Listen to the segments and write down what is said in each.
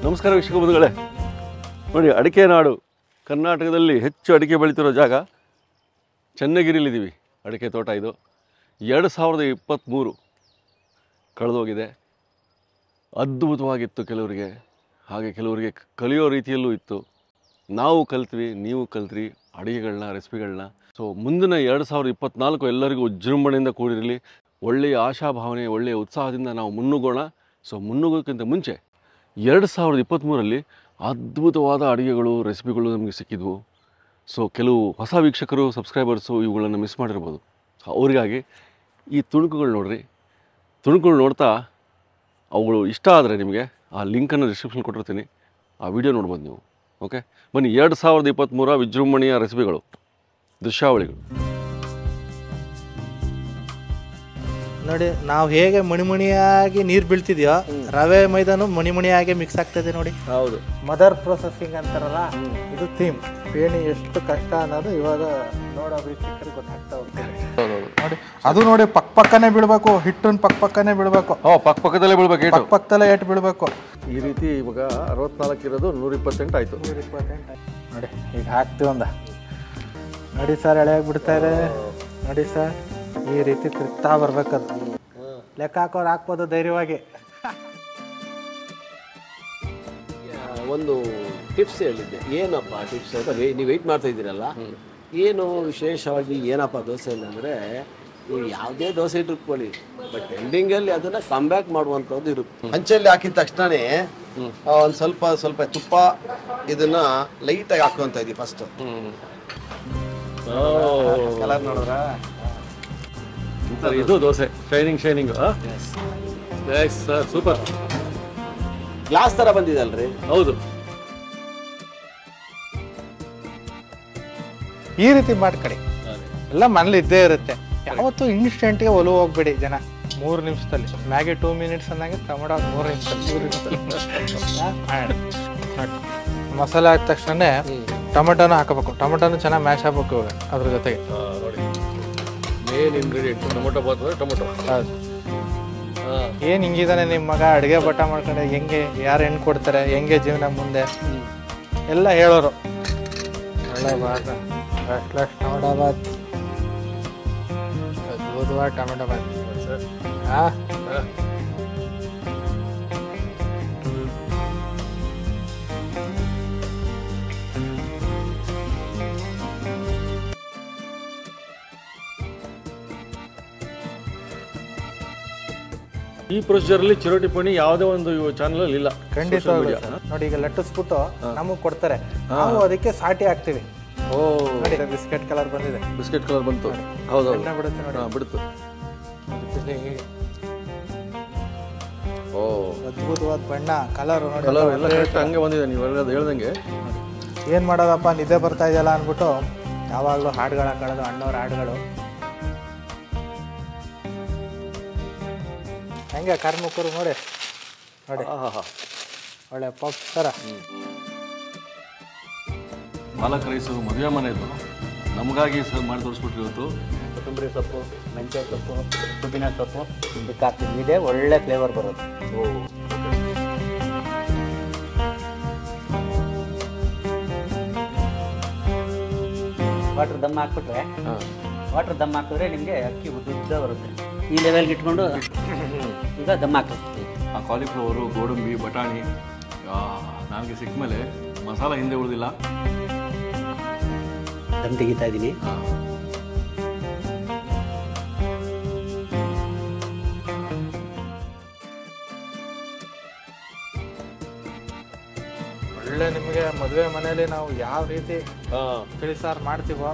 ನಮಸ್ಕಾರ ವೀಕ್ಷಕ ಬಂಧುಗಳೇ, ನೋಡಿ ಅಡಿಕೆ ನಾಡು ಕರ್ನಾಟಕದಲ್ಲಿ ಹೆಚ್ಚು ಅಡಿಕೆ ಬೆಳೀತಿರೋ ಜಾಗ ಚನ್ನಗಿರಿಲಿದ್ದೀವಿ. ಅಡಿಕೆ ತೋಟ ಇದು 2023 ಕಳೆದೋಗಿದೆ. ಅದ್ಭುತವಾಗಿತ್ತು ಕೆಲವರಿಗೆ, ಹಾಗೆ ಕೆಲವರಿಗೆ ಕಲಿಯೋ ರೀತಿಯಲ್ಲೂ ಇತ್ತು. ನಾವು ಕಲ್ತ್ವಿ, ನೀವು ಕಲ್ತ್ರಿ ಅಡುಗೆಗಳನ್ನ, ರೆಸಿಪಿಗಳನ್ನ. ಸೊ ಮುಂದಿನ 2024 ಎಲ್ಲರಿಗೂ ವಿಜೃಂಭಣೆಯಿಂದ ಕೂಡಿರಲಿ. ಒಳ್ಳೆಯ ಆಶಾಭಾವನೆ, ಒಳ್ಳೆಯ ಉತ್ಸಾಹದಿಂದ ನಾವು ಮುನ್ನುಗ್ಗೋಣ. ಸೊ ಮುನ್ನುಗ್ಗೋಕ್ಕಿಂತ ಮುಂಚೆ 2023ರಲ್ಲಿ ಅದ್ಭುತವಾದ ಅಡುಗೆಗಳು, ರೆಸಿಪಿಗಳು ನಮಗೆ ಸಿಕ್ಕಿದ್ವು. ಸೊ ಕೆಲವು ಹೊಸ ವೀಕ್ಷಕರು, ಸಬ್ಸ್ಕ್ರೈಬರ್ಸು ಇವುಗಳನ್ನು ಮಿಸ್ ಮಾಡಿರ್ಬೋದು. ಸೊ ಅವರಿಗಾಗಿ ಈ ತುಣುಕುಗಳು ನೋಡಿರಿ. ತುಣುಕುಗಳು ನೋಡ್ತಾ ಅವುಗಳು ಇಷ್ಟ ಆದರೆ ನಿಮಗೆ ಆ ಲಿಂಕನ್ನು ಡಿಸ್ಕ್ರಿಪ್ಷನ್ ಕೊಟ್ಟಿರ್ತೀನಿ, ಆ ವಿಡಿಯೋ ನೋಡ್ಬೋದು ನೀವು. ಓಕೆ, ಬನ್ನಿ 2023 ವಿಜೃಂಭಣೆಯ ರೆಸಿಪಿಗಳು, ದೃಶ್ಯಾವಳಿಗಳು ನೋಡಿ. ನಾವು ಹೇಗೆ ಮಣಿಮಣಿಯಾಗಿ ನೀರು ಬೀಳ್ತಿದ್ಯೋ, ರವೆ ಮೈದಾನು ಮಣಿಮಣಿಯಾಗಿ ಮಿಕ್ಸ್ ಆಗ್ತದೆ ನೋಡಿ. ಹೌದು, ಮದರ್ ಪ್ರೊಸೆಸಿಂಗ್ ಅಂತಾರಲ್ಲ, ಇದು ಥೀಮ್. ಪೇಣಿ ಎಷ್ಟು ಕಷ್ಟ ಅನ್ನೋದು ಇವಾಗ ನೋಡೋ ವೀಕ್ಷಕರಿಗೆ ಗೊತ್ತಾಗ್ತಾ ಹೋಗ್ತದೆ ನೋಡಿ. ಅದು ನೋಡಿ ಪಕ್ಕನೇ ಬೀಳ್ಬೇಕು, ಹಿಟ್ಟನ್ನು ಪಕ್ಕನೇ ಬೀಳ್ಬೇಕು. ಪಕ್ಕದಲ್ಲೇ ಬೀಳ್ಬೇಕು, ಪಕ್ಕದಲ್ಲೇ ಏಟು ಬೀಳ್ಬೇಕು. ಈ ರೀತಿ ಇವಾಗ 64 ಇರೋದು 128 ಆಯಿತು. 128 ನೋಡಿ. ಈಗ ಹಾಕ್ತೀವಿ ನೋಡಿ ಸರ್, ಎಳೆಯಾಗಿ ಬಿಡ್ತಾ ಇದೆ ನೋಡಿ ಸರ್. ಈ ರೀತಿ ತಿರುಗ್ತಾ ಬರ್ಬೇಕದು. ಲೆಕ್ಕ ಹಾಕೋರು ಹಾಕ್ಬೋದು ಧೈರ್ಯವಾಗಿ. ಒಂದು ಟಿಪ್ಸ್ ಹೇಳಿದ್ದೆ. ಏನಪ್ಪ ಟಿಪ್ಸ್ ಅಂತ ನೀವು ವೆಯ್ಟ್ ಮಾಡ್ತಾ ಇದ್ದೀರಲ್ಲ, ಏನು ವಿಶೇಷವಾಗಿ ಏನಪ್ಪ ದೋಸೆ ಅಂದರೆ, ನೀವು ಯಾವುದೇ ದೋಸೆ ಇಟ್ಕೊಳ್ಳಿ, ಬಟ್ ಎಂಡಿಂಗಲ್ಲಿ ಅದನ್ನು ಕಮ್ಬ್ಯಾಕ್ ಮಾಡುವಂಥದ್ದು ಇರುತ್ತೆ. ಹಂಚಲ್ಲಿ ಹಾಕಿದ ತಕ್ಷಣವೇ ಒಂದು ಸ್ವಲ್ಪ ತುಪ್ಪ ಇದನ್ನು ಲೈಟಾಗಿ ಹಾಕುವಂತ ಇದ್ದೀವಿ ಫಸ್ಟು. ಕಲರ್ ನೋಡಿದ್ರ ಇದು dosa shining sir, super. Glass ಥರ ಬಂದಿದಲ್ರಿ? ಹೌದು, ಈ ರೀತಿ ಮಾಡ್ಕೊಳ್ಳಿ. ಎಲ್ಲ ಮನೇಲಿ ಇದ್ದೇ ಇರುತ್ತೆ. ಯಾವತ್ತು ಇನ್ಸ್ಟೆಂಟ್ಗೆ ಒಲು ಹೋಗ್ಬೇಡಿ ಜನ. 3 ನಿಮಿಷದಲ್ಲಿ ಮ್ಯಾಗಿ 2 ಮಿನಿಟ್ಸ್ ಅನ್ನಂಗೆ ಟೊಮೊಟೊ 3 ನಿಮಿಷದಲ್ಲಿ. ಮಸಾಲೆ ಹಾಕಿದ ತಕ್ಷಣ ಟೊಮೊಟೊನ ಹಾಕಬೇಕು. ಟೊಮೊಟೊನು ಚೆನ್ನಾಗಿ ಮ್ಯಾಶ್ ಆಗ್ಬೇಕು ಇವಾಗ ಅದ್ರ ಜೊತೆಗೆ. ನೋಡಿ, main ingredient tomato bath. Tomato ಹೌದು. ಏನು ಹಿಂಗಿದಾನೆ ನಿಮ್ಮ ಮಗ, ಅಡುಗೆ ಬಟ ಮಾಡ್ಕೊಂಡೆ, ಹೆಂಗೆ ಯಾರು ಹೆಣ್ಣು ಕೊಡ್ತಾರೆ, ಹೆಂಗೆ ಜೀವನ ಮುಂದೆ ಎಲ್ಲ ಹೇಳೋರು. ಒಳ್ಳೆ ಬಾತ ಟೊಮೊಟೊ ಬಾತ್, ಅದ್ಭುತವಾದ ಟೊಮೊಟೊ ಬಾತ್. ಹಾಂ, ಈ ಪ್ರೊಸೀಜರಲ್ಲಿ ಚಿರೋಟಿ ಪಣಿ ಯಾವುದೇ ಒಂದು ಚಾನಲ್ ಇಲ್ಲ. ಖಂಡಿತ ನೋಡಿ. ಈಗ ಲಟ್ಟಿಸ್ಬಿಟ್ಟು ನಮಗೆ ಕೊಡ್ತಾರೆ, ನಾವು ಅದಕ್ಕೆ ಸಾಟಿ ಹಾಕ್ತೀವಿ. ನೋಡಿ, ಬಿಸ್ಕೆಟ್ ಕಲರ್ ಬಂದಿದೆ. ಬಿಸ್ಕೆಟ್ ಕಲರ್ ಬಂತು. ಹೌದು, ಬಿಡುತ್ತೆ ನೋಡಿ. ಬಿಡುತ್ತು. ಅದ್ಭುತವಾದ ಬಣ್ಣ, ಕಲರ್ ನೋಡಿ. ಕಲರ್ ಎಲ್ಲ ಕರೆಕ್ಟ್ ಹಂಗೆ ಬಂದಿದೆ, ನೀವು ಹೇಳ್ದಂಗೆ. ಏನು ಮಾಡೋದಪ್ಪ, ನಿದ್ದೆ ಬರ್ತಾ ಇದೆಯಲ್ಲ ಅಂದ್ಬಿಟ್ಟು ಯಾವಾಗಲೂ ಹಾಡುಗಳು ಹಾಕೊಳ್ಳೋದು, ಅಣ್ಣವ್ರ ಹಾಡುಗಳು. ಹೆಂಗೆ ಕಾರ್ಮಿಕರು ನೋಡಿ ನೋಡಿ, ಒಳ್ಳೆ ಪಾಪ್ ಥರ. ಪಾಲಕ್ ರೈಸು ಮದುವೆ ಮನೆಯದು ನಮಗಾಗಿ ಮಾಡಿ ತೋರಿಸ್ಬಿಟ್ರಿ ಇವತ್ತು. ಕೊತ್ತಂಬರಿ ಸೊಪ್ಪು, ಮೆಂತ್ಯ ಸೊಪ್ಪು, ಪುದೀನ ಸೊಪ್ಪು ಇದಕ್ಕೆ ಹಾಕ್ತಿದ್ವಿ. ಇದೆ ಒಳ್ಳೆ ಫ್ಲೇವರ್ ಬರೋದು. ವಾಟರ್ ದಮ್ ಹಾಕ್ಬಿಟ್ರೆ, ನಿಮಗೆ ಅಕ್ಕಿ ಉದ್ದ ಬರುತ್ತೆ. ಈ ಲೆವೆಲ್ಗೆ ಇಟ್ಕೊಂಡು ಈಗ ದಮ್ ಹಾಕ್ತೀವಿ. ಆ ಕಾಲಿಫ್ಲವರು, ಗೋಡಂಬಿ, ಬಟಾಣಿ ನನಗೆ ಸಿಕ್ಕ ಮೇಲೆ ಮಸಾಲ ಹಿಂದೆ ಉಳಿದಿಲ್ಲ. ದಮ್ ತೆಗಿತಾ ಇದ್ದೀನಿ. ಒಳ್ಳೆ ನಿಮಗೆ ಮದುವೆ ಮನೆಯಲ್ಲಿ ನಾವು ಯಾವ ರೀತಿ ತಿಳಿಸಾರು ಮಾಡ್ತೀವೋ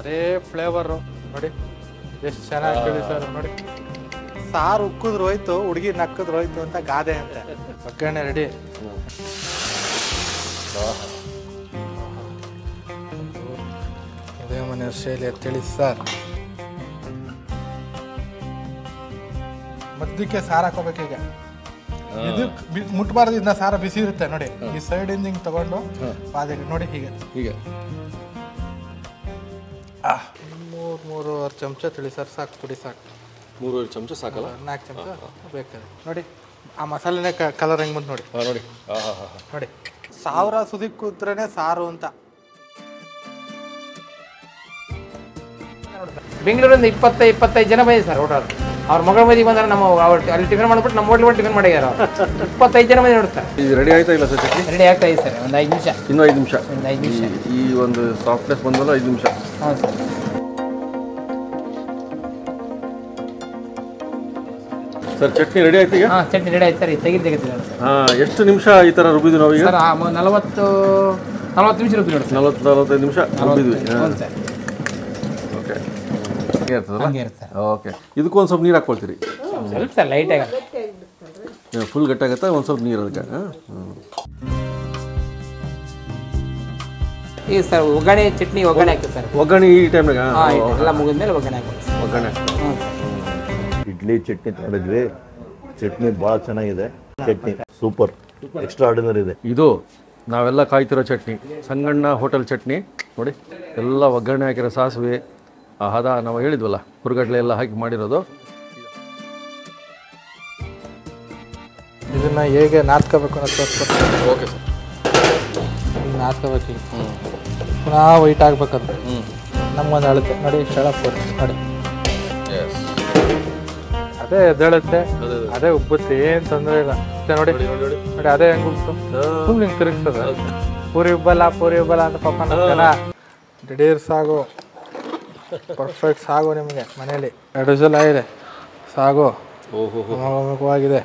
ಅದೇ ಫ್ಲೇವರು ನೋಡಿ. ಎಷ್ಟು ಚೆನ್ನಾಗಿ ತಿಳಿಸಾರು ನೋಡಿ. ಸಾರು ಉಕ್ಕಿದ್ರು ಹೋಯ್ತು, ಹುಡುಗಿ ನಕ್ಕಿದ್ರು ಹೋಯ್ತು ಅಂತ ಗಾದೆ ಅಂತ. ಒಗ್ಗರಣೆ ರೆಡಿ. ಮದುವೆ ಮನೆ ಶೈಲಿಯ ತಿಳಿಸಾರು. ಮದ್ದಕ್ಕೆ ಸಾರು ಹಾಕೋಬೇಕು. ಈಗ ಇದು ಮುಟ್ಬಾರ್ದು, ಇದನ್ನ ಸಾರ ಬಿಸಿ ಇರುತ್ತೆ ನೋಡಿ. ಈ ಸೈಡ್ ಇಂದ ಹಿಂಗೆ ತಗೊಂಡು ಪಾದಕ್ಕೆ ನೋಡಿ ಹೀಗೆ 3-3.5 ಚಮಚ ತಿಳಿಸಾರು ಸಾಕು. ಪುಡಿ ಸಾಕು. 3 ಚಮಚ ಸಾಕಲ್ಲ? 4 ಚಮಚ ಬೇಕಾದ್ರೆ ನೋಡಿ. ಆ ಮಸಾಲೆನೇ ಕಲರ್ ಹೆಂಗ್ ಬಂತು ನೋಡಿ. ನೋಡಿ ನೋಡಿ 1000 ಸುದಿ ಕೂತ್ರೇನೆ ಸಾರು ಅಂತ. ಬೆಂಗಳೂರಿಂದ 25 ಜನ ಬಂದಿದೆ ಸರ್ ಊಟ. ಅವ್ರ ಮಗಳ ಮದುವೆ ಬಂದ್ರೆ ನಮ್ಮ ಅಲ್ಲಿ ಟಿಫಿನ್ ಮಾಡ್ಬಿಟ್ಟು ನಮ್ಮ ಹೋಟ್ಲ್ ಟಿಫಿನ್ ಮಾಡಿದಾರೆ. 25 ಜನ ಬಂದು ನೋಡ್ತಾರೆ. ಇದು ರೆಡಿ ಆಯ್ತಾ ಇಲ್ಲ ಸರ್ ಚಟ್ನಿ? ರೆಡಿ ಆಗ್ತಾ ಇದೆ ಸರ್. ಒಂದು 5 ನಿಮಿಷ. ಇನ್ನೂ 5 ನಿಮಿಷ. ಒಂದು 5 ನಿಮಿಷ. ಈ ಒಂದು ಸಾಫ್ಟ್ನೆಸ್ ಬಂದಲ್ಲ 5 ನಿಮಿಷ. ಹೌದು ಸರ್. ಸರ್ ಚಟ್ನಿ ರೆಡಿ ಆಯ್ತು ಈಗ? ಹಾಂ ಚಟ್ನಿ ರೆಡಿ ಆಯ್ತು ಸರ್. ಇದು ತೆಗಿತೀನಿ ಸರ್. ಎಷ್ಟು ನಿಮಿಷ ಈ ಥರ ರುಬ್ಬಿದ್ವಿ ನಾವು ಈಗ? ಸರ್ 40 ನಿಮಿಷ ರುಬ್ಬಿ ನೋಡಿ ಸರ್. 40-45 ನಿಮಿಷ ರುಬ್ಬಿದ್ವಿ. ಹೌದು ಸರ್. ಓಕೆ ಇರ್ತದಲ್ಲ? ಹಂಗೆ ಇರುತ್ತೆ ಸರ್. ಓಕೆ ಇದಕ್ಕೊಂದು ಸ್ವಲ್ಪ ನೀರು ಹಾಕ್ಕೊಳ್ತೀರಿ? ಸ್ವಲ್ಪ ಸರ್ ಲೈಟಾಗಿ. ಫುಲ್ ಗಟ್ಟಾಗತ್ತಾ? ಒಂದು ಸ್ವಲ್ಪ ನೀರು ಅದಕ್ಕೆ? ಈಗ ಸರ್ ಒಗ್ಗರಣೆ ಚಟ್ನಿ ಒಗ್ಗರಣೆ ಹಾಕ್ತೀವಿ ಸರ್. ಒಗ್ಗರಣೆ ಈ ಟೈಮ್ನಾಗ? ಎಲ್ಲ ಮುಗಿದ್ಮೇಲೆ ಒಗ್ಗರಣೆ ಹಾಕ್ತೀವಿ ಸರ್. ಒಗ್ಗರಣೆ. ಹ್ಞೂ. ಇಡ್ಲಿ ಚಟ್ನಿ ತಗೊಂಡಿದ್ವಿ. ಚಟ್ನಿ ಭಾಳ ಚೆನ್ನಾಗಿದೆ. ಚಟ್ನಿ ಸೂಪರ್, ಎಕ್ಸ್ಟ್ರಾ ಆರ್ಡಿನರಿ ಇದೆ. ಇದು ನಾವೆಲ್ಲ ಕಾಯ್ತಿರೋ ಚಟ್ನಿ, ಸಂಗಣ್ಣ ಹೋಟೆಲ್ ಚಟ್ನಿ ನೋಡಿ. ಎಲ್ಲ ಒಗ್ಗರಣೆ ಹಾಕಿರೋ ಸಾಸಿವೆ, ಆ ಹದ ನಾವು ಹೇಳಿದ್ವಲ್ಲ ಹುರುಗಡ್ಲೆ ಎಲ್ಲ ಹಾಕಿ ಮಾಡಿರೋದು. ಇದನ್ನ ಹೇಗೆ ನಾದ್ಕೋಬೇಕು ಅಂತ ತೋರಿಸ್ಕೊಡ್ತೀನಿ. Okay sir. ಈಗ ನಾದ್ಕೋಬೇಕು. ಪುನಃ ವೈಟ್ ಆಗ್ಬೇಕದು. ನಮ್ಗೊಂದು ಅಳುತ್ತೆ ನೋಡಿ. ಇಷ್ಟು ಹೇಳಕ್ಕೆ ನೋಡಿ. ಅದೇ ಎದ್ದೇಳುತ್ತೆ, ಅದೇ ಉಬ್ಬುತ್ತೆ, ಏನು ತೊಂದರೆ ಇಲ್ಲ. ನೋಡಿ ನೋಡಿ ಅದೇ ಹೆಂಗ್ ಉಬ್ಬಿತು. ಸುಮ್ಮನೆ ಹಿಂಗೆ ತಿರುಗಿಸ್ತದೆ. ಪೂರಿ ಉಬ್ಬಲ್ಲ ಅಂತ ಪಾಪ ನಮ್ಮ ಜನ ದಿಢೀರ್ ಸಾಗು, ಪರ್ಫೆಕ್ಟ್ ಸಾಗು ನಿಮಗೆ ಮನೇಲಿ 2 ವಿಷಲ್ ಆಗಿದೆ ಸಾಗು. ಹೋಗಿದೆ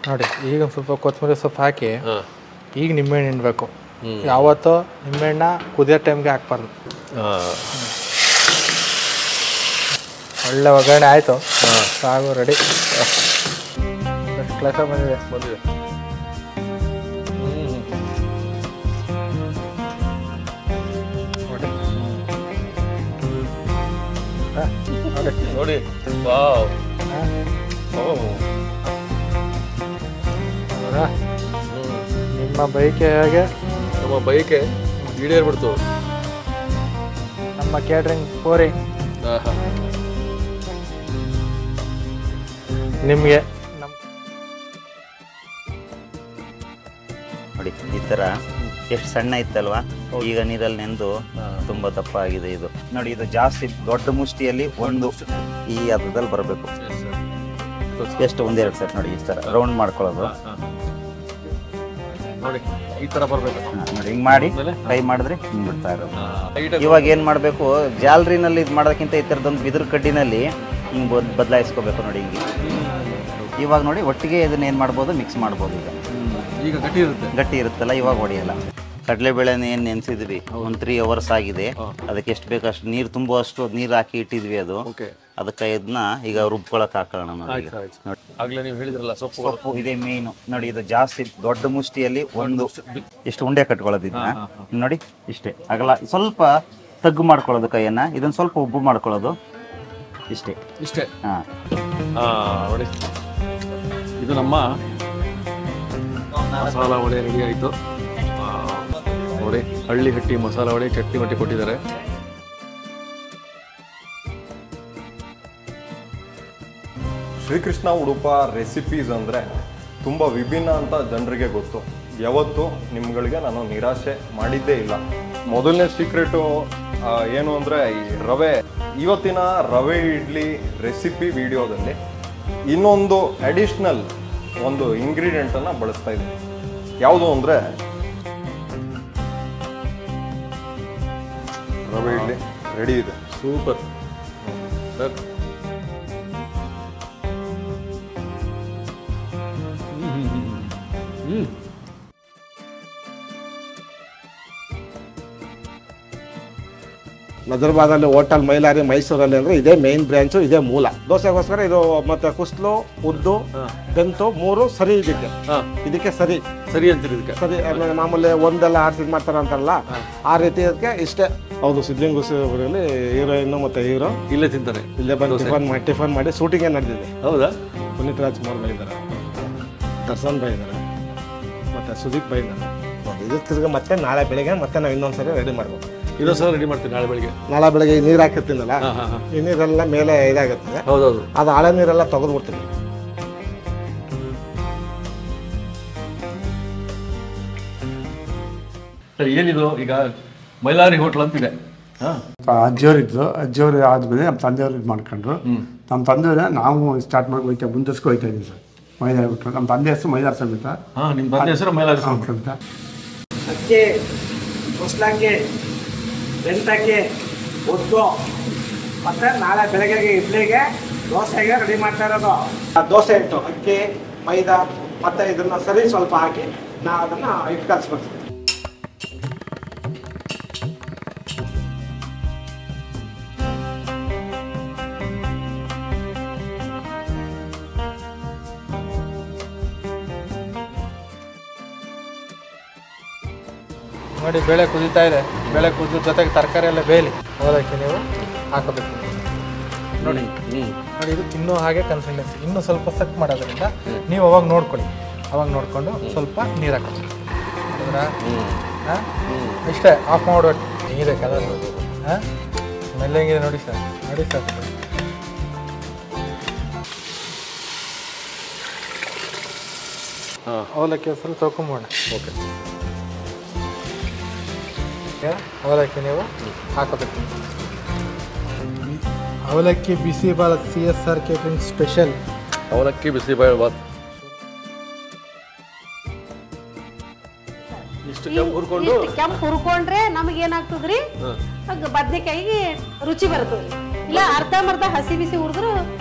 ನೋಡಿ. ಈಗ ಒಂದು ಸ್ವಲ್ಪ ಕೊತ್ತಂಬರಿ ಸೊಪ್ಪು ಹಾಕಿ ಈಗ ನಿಂಬೆಹಣ್ಣು ಹಿಂಡಬೇಕು. ಯಾವತ್ತೂ ನಿಂಬೆಹಣ್ಣ ಕುದಿಯೋ ಟೈಮ್ಗೆ ಹಾಕ್ಬಾರ್ದು. ಒಳ್ಳೆ ಒಗ್ಗರಣೆ ಆಯಿತು. ಸಾಗು ರೆಡಿ. ಫಸ್ಟ್ ಕ್ಲಾಸಾಗಿ ಬಂದಿದೆ. ನೋಡಿ ನೋಡಿ. ನಿಮ್ಮ ಬೈಕೆ ಹೇಗೆ? ನಮ್ಮ ಬೈಕೆ ಈಡೇರ್ಬಿಡ್ತು. ನಮ್ಮ ಕೇಟ್ರಿಂಗ್ ಪೂರಿ ನಿಮಗೆ ನೋಡಿ ಈ ಥರ ಎಷ್ಟು ಸಣ್ಣ ಇತ್ತಲ್ವಾ, ಈಗ ನೀರಲ್ಲಿ ನೆಂದು ತುಂಬ ದಪ್ಪ ಆಗಿದೆ ಇದು. ನೋಡಿ ಇದು ಜಾಸ್ತಿ ದೊಡ್ಡ ಮುಷ್ಟಿಯಲ್ಲಿ ಒಂದು ಈ ಹದದಲ್ಲಿ ಬರಬೇಕು. ಎಷ್ಟು 1-2 ಸೆಟ್ ನೋಡಿ ಈ ಥರ ರೌಂಡ್ ಮಾಡ್ಕೊಳ್ಳೋದು. ನೋಡಿ ಈ ಥರ ಬರಬೇಕು. ನೋಡಿ ಹಿಂಗೆ ಮಾಡಿ ಫ್ರೈ ಮಾಡಿದ್ರೆ ಹಿಂಗೆ ಬಿಡ್ತಾ ಇರೋದು. ಇವಾಗ ಏನು ಮಾಡಬೇಕು, ಜಾಲ್ರಿನಲ್ಲಿ ಇದು ಮಾಡೋದಕ್ಕಿಂತ ಈ ಥರದೊಂದು ಬಿದಿರು ಕಡ್ಡಿನಲ್ಲಿ ಹಿಂಗೆ ಬದಲಾಯಿಸ್ಕೋಬೇಕು. ನೋಡಿ ಹಿಂಗೆ ಇವಾಗ ನೋಡಿ ಒಟ್ಟಿಗೆ ಇದನ್ನ ಏನು ಮಾಡ್ಬೋದು, ಮಿಕ್ಸ್ ಮಾಡ್ಬೋದು. ಈಗ ಗಟ್ಟಿ ಇರುತ್ತಲ್ಲ, ಇವಾಗ ಹೊಡೆಯಲ್ಲ. ಕಡಲೆಬೇಳೆನ ಏನು ನೆನೆಸಿದ್ವಿ ಒಂದು 3 hours ಆಗಿದೆ. ಅದಕ್ಕೆ ಎಷ್ಟು ಬೇಕು ಅಷ್ಟು ನೀರು ತುಂಬುವಷ್ಟು ನೀರು ಹಾಕಿ ಇಟ್ಟಿದ್ವಿ. ಅದು ಅದಕ್ಕೆ ಇದನ್ನ ಈಗ ರುಬ್ಕೊಳಕ್ ಹಾಕೋಣ. ಆಗ್ಲೇ ನೀವು ಹೇಳಿದ್ರಲ್ಲ ಸೊಪ್ಪು ಇದೇ ಮೇಯ್ನು. ನೋಡಿ ಇದು ಜಾಸ್ತಿ ದೊಡ್ಡ ಮುಷ್ಟಿಯಲ್ಲಿ ಒಂದು ಇಷ್ಟು ಉಂಡೆ ಕಟ್ಕೊಳ್ಳೋದು. ಇದನ್ನ ನೋಡಿ ಇಷ್ಟೇ ಅಗಲ ಸ್ವಲ್ಪ ತಗ್ಗು ಮಾಡ್ಕೊಳ್ಳೋದು ಕೈಯನ್ನ. ಇದನ್ನ ಸ್ವಲ್ಪ ಉಬ್ಬು ಮಾಡ್ಕೊಳ್ಳೋದು ಇಷ್ಟೇ. ನೋಡಿ ಇದು ನಮ್ಮ ಮಸಾಲ ವಡೆ ರೆಡಿ ಆಯಿತು. ನೋಡಿ ಹಳ್ಳಿ ಹಟ್ಟಿ ಮಸಾಲ ವಡೆ ಚಟ್ನಿ ಮಟ್ಟಿ ಕೊಟ್ಟಿದ್ದಾರೆ. ಶ್ರೀಕೃಷ್ಣ ಉಡುಪ ರೆಸಿಪೀಸ್ ಅಂದರೆ ತುಂಬ ವಿಭಿನ್ನ ಅಂತ ಜನರಿಗೆ ಗೊತ್ತು. ಯಾವತ್ತೂ ನಿಮ್ಗಳಿಗೆ ನಾನು ನಿರಾಶೆ ಮಾಡಿದ್ದೇ ಇಲ್ಲ. ಮೊದಲನೇ ಸೀಕ್ರೆಟು ಏನು ಅಂದರೆ ಈ ರವೆ. ಇವತ್ತಿನ ರವೆ ಇಡ್ಲಿ ರೆಸಿಪಿ ವಿಡಿಯೋದಲ್ಲಿ ಇನ್ನೊಂದು ಅಡಿಷ್ನಲ್ ಒಂದು ಇಂಗ್ರೀಡಿಯೆಂಟನ್ನು ಬಳಸ್ತಾ ಇದ್ದೀನಿ. ಯಾವುದು ಅಂದರೆ ರವೆ ಇಡ್ಲಿ ರೆಡಿ ಇದೆ. Super sir. ನಜರ್ಬಾದಲ್ಲಿ ಹೋಟೆಲ್ ಮೈಲಾರಿ ಮೈಸೂರಲ್ಲಿ ಅಂದರೆ ಇದೇ ಮೇನ್ ಬ್ರಾಂಚು, ಇದೇ ಮೂಲ. ದೋಸೆಗೋಸ್ಕರ ಇದು ಮತ್ತೆ ಕುಸ್ಲು ಉದ್ದು ಬೆಂತು 3 ಸರಿ. ಇದಕ್ಕೆ ಸರಿ ಅಂತೀರಿ? ಇದಕ್ಕೆ ಸರಿ. ಮಾಮೂಲಿ ಒಂದೆಲ್ಲ ಆಡ್ಸಿದ್ ಮಾಡ್ತಾರ ಅಂತಾರಲ್ಲ, ಆ ರೀತಿ ಇದಕ್ಕೆ ಇಷ್ಟೇ. ಹೌದು, ಸಿದ್ಲಿಂಗೂರಲ್ಲಿ ಹೀರೋಯಿನ್ ಮತ್ತೆ ಹೀರೋ ಇಲ್ಲೇ ತಿಂತಾರೆ. ಇಲ್ಲೇ ಬಂದು ಟಿಫನ್ ಮಾಡಿ ಶೂಟಿಂಗೇ ನಡೆದಿದೆ. ಹೌದಾ? ಪುನೀತ್ ರಾಜ್ಕುಮಾರ್ ಬೈ ಇದ್ದಾರೆ, ದರ್ಶನ್ ಬೈ ಇದ್ದಾರೆ, ಮತ್ತೆ ಸುದೀಪ್ ಬೈ ಇದ್ದಾರೆ. ಇದು ತಿರ್ಗಿ ಮತ್ತೆ ನಾಳೆ ಬೆಳಿಗ್ಗೆ ಮತ್ತೆ ನಾವು ಇನ್ನೊಂದ್ಸರಿ ರೆಡಿ ಮಾಡ್ಬೇಕು. ಇನ್ನೊಂದು ಸಲ ರೆಡಿ ಮಾಡ್ತೀನಿ ನಾಳೆ ಬೆಳಿಗ್ಗೆ. ಈ ನೀರು ಹಾಕಿರ್ತೀನಲ್ಲ, ಈ ನೀರೆಲ್ಲ ಮೇಲೆ ಇದಾಗುತ್ತದೆ. ಹೌದೌದು. ಅದು ಹಳೆ ನೀರೆಲ್ಲ ತೆಗೆದ್ಬಿಡ್ತೀನಿ. ಸರ್ ಏನಿದು ಈಗ ಮೈಲಾರಿ ಹೋಟ್ಲ್ ಅಂತಿದೆ. ಅಜ್ಜಿಯವರಿದ್ರು, ಅಜ್ಜಿಯವರು ಆದ್ಮೇಲೆ ನಮ್ಮ ತಂದೆಯವರು ಇದು ಮಾಡ್ಕೊಂಡ್ರು. ನಮ್ಮ ತಂದೆಯವರೇ ನಾವು ಸ್ಟಾರ್ಟ್ ಮಾಡಿ ಮುಂದಸ್ಕೊ ಹೋಗ್ತಾ ಇದ್ದೀವಿ ಸರ್. ಮೈಲಾರಿ ಹೋಟ್ಲು ನಮ್ಮ ತಂದೆ ಹೆಸರು ಮೈಲಾರ ಸಮೇತ. ನಿಮ್ಮ ತಂದೆ ಹೆಸರು ಮೈಲಾರಿ ಸಮೇತ. ಅಕ್ಕಿ, ಕುಸ್ಲಕ್ಕಿ, ಬೆಂತಕ್ಕಿ, ಉದ್ದು, ಮತ್ತು ನಾಳೆ ಬೆಳಗ್ಗೆಗೆ ಇಡ್ಲಿಗೆ ದೋಸೆಗೆ ರೆಡಿ ಮಾಡ್ತಾ ಇರೋದು. ದೋಸೆ ಹಿಟ್ಟು, ಅಕ್ಕಿ, ಮೈದಾ ಮತ್ತು ಇದನ್ನು ಸರಿ ಸ್ವಲ್ಪ ಹಾಕಿ ನಾವು ಅದನ್ನು ಹಿಟ್ಟು ಕಲಿಸ್ಬೇಕು. ನೋಡಿ ಬೇಳೆ ಕುದೀತಾ ಇದೆ. ಬೇಳೆ ಕುದಿದ ಜೊತೆಗೆ ತರಕಾರಿ ಎಲ್ಲ ಬೇಯಲಿ ಅವಲಕ್ಕಿ ನೀವು ಹಾಕೋಬೇಕು. ನೋಡಿ ನೋಡಿ ಇದು ಇನ್ನೂ ಹಾಗೆ ಕನ್ಸಿಸ್ಟೆನ್ಸಿ ಇನ್ನೂ ಸ್ವಲ್ಪ ಸೆಟ್ ಮಾಡೋದ್ರಿಂದ ನೀವು ಅವಾಗ ನೋಡ್ಕೊಳ್ಳಿ. ಅವಾಗ ನೋಡಿಕೊಂಡು ಸ್ವಲ್ಪ ನೀರು ಹಾಕಿ ಇಷ್ಟೇ ಆಫ್ ಮಾಡ್ಬೇಕು. ಹೆಂಗಿದೆ ಕಲರ್ ಹಾಂ ಸ್ಮೆಲ್ ಹೆಂಗಿದೆ ನೋಡಿ ಸರ್. ನೋಡಿ ಸರ್ ಅವಲಕ್ಕಿ ಸ್ವಲ್ಪ ತೊಳ್ಕೊಂಬೋಣ. ಓಕೆ ಅವಲಕ್ಕಿ ನೀವು ಹಾಕೋಬೇಕು. ಅವಲಕ್ಕಿ ಬಿಸಿಬೇಳೆ CSR ಕೇಟರಿಂಗ್ ಸ್ಪೆಷಲ್ ಅವಲಕ್ಕಿ ಬಿಸಿಬೇಳೆ ಬಾತ್. ಇಷ್ಟು ಕೆಂಪು ಹುರ್ಕೊಂಡ್ರೆ ನಮಗೆ ಏನಾಗ್ತದ್ರಿ ಬದ್ನೆಕಾಯಿಗೆ ರುಚಿ ಬರ್ತದ್ರಿ. ಇಲ್ಲ ಅರ್ಧಂಬರ್ಧ ಹಸಿ ಬಿಸಿ ಹುರಿದ್ರು